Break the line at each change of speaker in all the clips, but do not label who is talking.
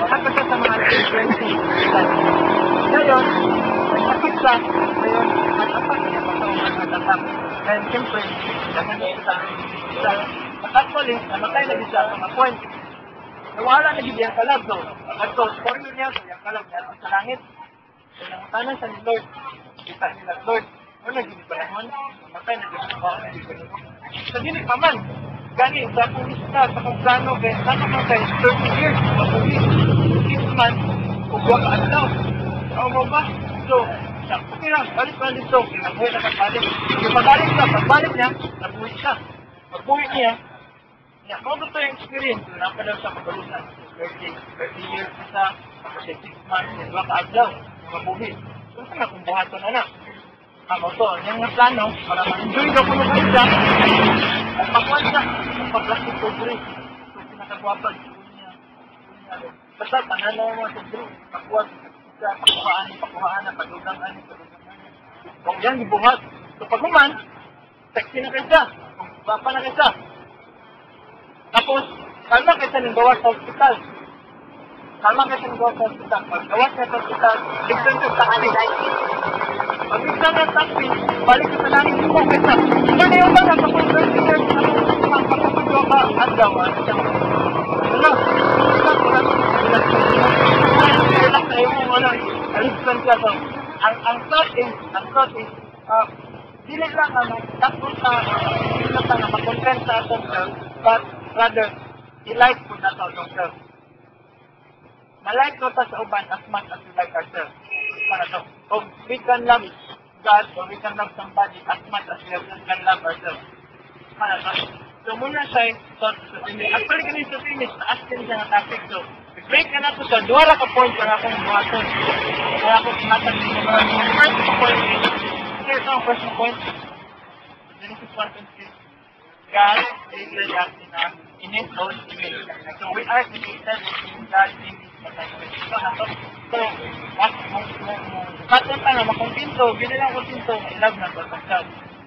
At sa mga 20. Ngayon, sakit siya. Ngayon, natatak niya pa sa mga natatak. And siyempre, naman niya sa actually, namatay na din siya sa mga point. Nawala na din yung kalag. So, at so, for yun niya, so yung kalag niya sa langit. So, nangutangan sa ni Lord. Kita nila, Lord, ano naging panahon? Namatay na din siya. So, hindi pa man. Gani, sa akong lista, sa akong plano, kaya sa akong kay 30 years, matuloy, 6 months, ugwa ka at daw. Ano ba? So, okay lang, balik-balik to, kinabuhi na pagbalik. Yung pagbalik niya, nabuhi siya. Pagbuhi niya, kung ito yung experience, napadaw sa kabalusan, 30 years isa, tapos 6 months, ugwa ka at daw, mabuhi. So, saan akong buhaton na? Ako to, yung plano, para ma-enjoy ka po ng siya, at makuha siya, pag-plastic surgery. So, pinakagwapan, basta, pananaw mo surgery, makuha siya, pakuhaan, padugang-an. Kung yan, dibuhat. So, pag naman, sexy na kayo siya, bapa na kayo siya. Tapos, kalma kayo siya ng gawa sa hospital. Kalma kayo siya ng gawa sa hospital. Pag gawa sa hospital, different sa kanilay. Pag isa na taxi, balik sa namin yung mga kesa. Ika na yung mga kapag 20 years na magpapagawa ka at gawa. Ano? Isa ko lang. Relax na yung mga alisan ka. So, ang thought is, dili lang na magtakot na mag-content sa atong self, but rather, i-like po na sa atong self. Ma-like ko ta sa uban as much as we like ourselves. Para to. So, we can love God or we can love somebody as much as we can love ourselves. Para to. So, muna siya, actually ganun sa finish, na-askin siya ng topic. So, i-break ka na po siya, duwara ka point para akong buhaton. Kaya ako tumatag din yung first point. Here's our first point. Genesis 1:26. God created us in His own image. So, we are created in God's image. So, katong na makumpinto, bili lang kumpinto, love na basta.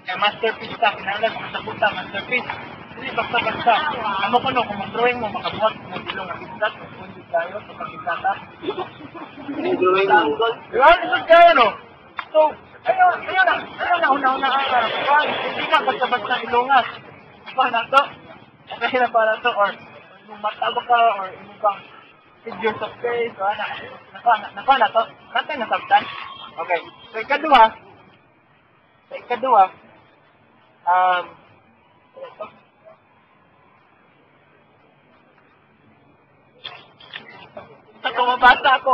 Kaya masterpiece ka, kinalag sa puta, masterpiece. Hindi basta-basta. Ano ko no, kung mag-drawing mo, makabuhat mo bilong na bisat, magpundi tayo sa pagkisata. Drawing angle. Diba? Isot kaya no? So, ayun na, una-una ka. Hindi ka basta-basta ilungas. Diba na to? Okay na para to, or mataba ka, or inubang figures of face, so nakuha na to. Katay na sabtan. Okay. So, ikadua, sa kumabasa ako.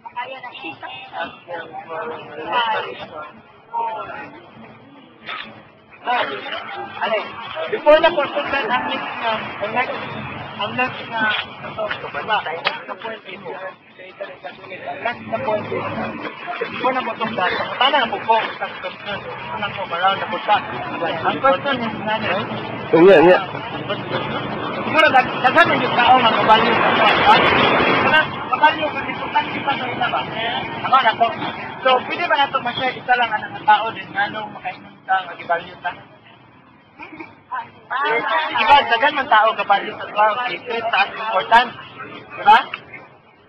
Kaya na siya.
Alay, before na consultan ang next na point is, before na consultan, paano na po sa question? Ano po, maraw na po sa. Ang question is nanay.
Yeah.
Siguro, daghan na yung tao na mabalyo sa mga. Mabalyo kasi importante pa sa ina ba? Ako na to. So, pwede ba na ito ma-share isa lang ang tao din nga nung makainom ka, mag-ibalyo ka? Diba, dagan man tao kabalyo sa tao, secret, taas important. Diba?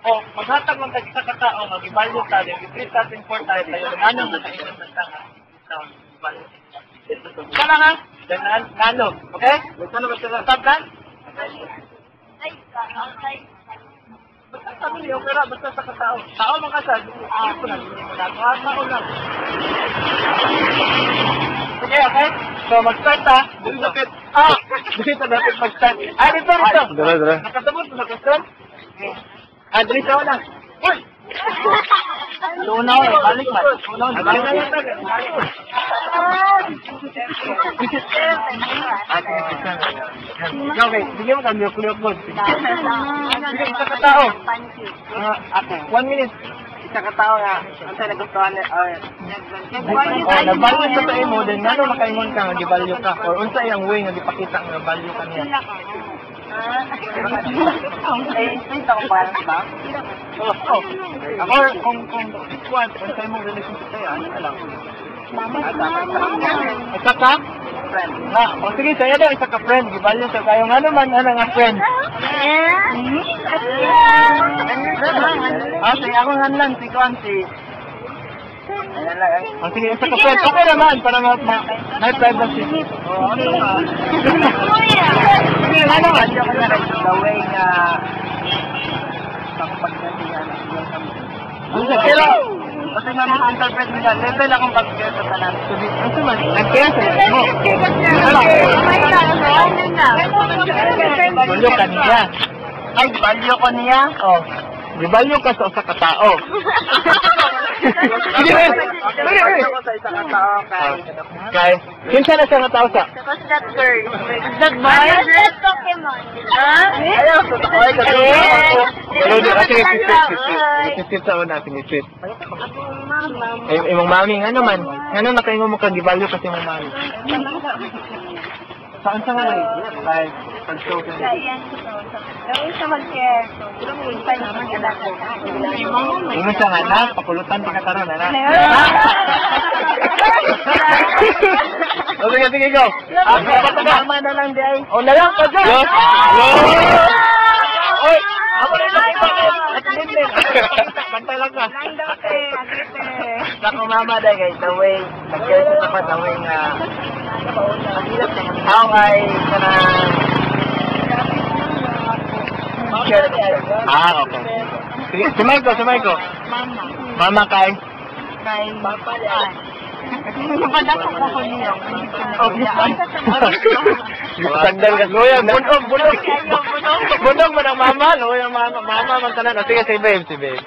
O, maghatag lang tayo sa katao, mag-ibalyo ka, secret, taas important, tayo nga nung makainom ng tanga. Ito lang ha? Nano, okay? Ito na ba sila sabtan? Basta sabi niyo, pero basta sa katao. Tao mga kasal, ako lang, hindi mo lang. Tao lang. Sige, okay? So, mag-start ha. Dito dapat mag-start. Dito.
Dara.
Nakasabot mo sa question? Dito na. Uy! Tunaw, balik man. Balik na yun. Okay, sige mo kami, kuliyok-kuliyok. Sige, isa ka tao. 1 minute. Isa ka tao na, ang tayo nagustuhan nag-value sa tayo mo, din nga nung makaingon ka, nag-value ka, or unsa yung way nga ipakita nga nag-value ka niya. Ito ko parang ba? Or kung unsa yung relationship tayo, ano ka lang? Isa ka? Friend. O sige, sa'yo daw, isa ka friend. Gibalyo sa kayo nga naman, ano nga friend? sige, ako nga lang, si Kwan, si... Ayan lang, eh.
Sige, isa ka friend. Okay naman, para may privacy.
Oo, ano nga? Sige, ano nga, diyo ko na rin, the way na... pagpagdasihan, pero, kasi nga interpret nila, level akong pag-kaya sa tanan.
Ano man, nag-kaya sa mo. Balyo ka niya.
Ay, balyo ko niya?
Oh, gibalyo ka sa usa ka tao. Sige,
Balyo ko sa isang tao,
Kay, kinsa na siya nga tao sa?
What's that girl?
Is that boy?
That Pokemon.
Ayaw, totoo ay
Pero di kasi sweet sa una, sweet.
Akong mama.
Imong mami nga naman. Ano nakaingon mo kag gibalyo kasi imong mami. Saan sa nga kay pag-show ka.
Yan. Gawin siya mag-care. Pa naman alakan.
Ingon siya nga na, pakulutan pa karon na. Sige, sige, go.
Tama na lang di ay.
O, nalang ka dyan. Oy, ako rin lang iba. Bantay lang ka.
Ako mama dahil guys, the way, nag-care sa tapat, the way nga, how ay,
Okay. Sige, sumay ko. Mama kay.
Kay Papa yan. Napadako ko niyo.
Sandal ka kuya, bunog. Bunog man ang mama, no? Yung mama man tanan. Sige, si babe.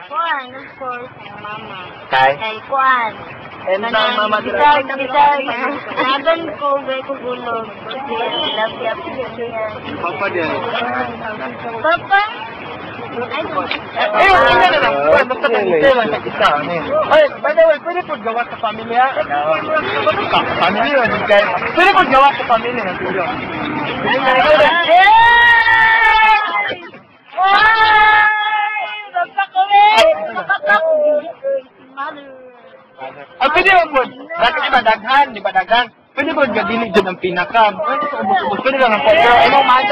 Kwan, of course. Mama.
Kay.
Kay Kwan.
and ang mama
Bitag. Laban ko, gay ko gulog. Love you.
Papa din.
Papa?
Hindi na lang. Basta ka lang sa isa. Ay, by the way, pwede po gawa sa pamilya? Pamilya, kay. Pwede po gawa sa pamilya ng tuyo. Ay, pwede po. Dati di ba daghan? Pwede po gadili dyan ang pinaka. Pwede lang ang pagkakas. Imong maga.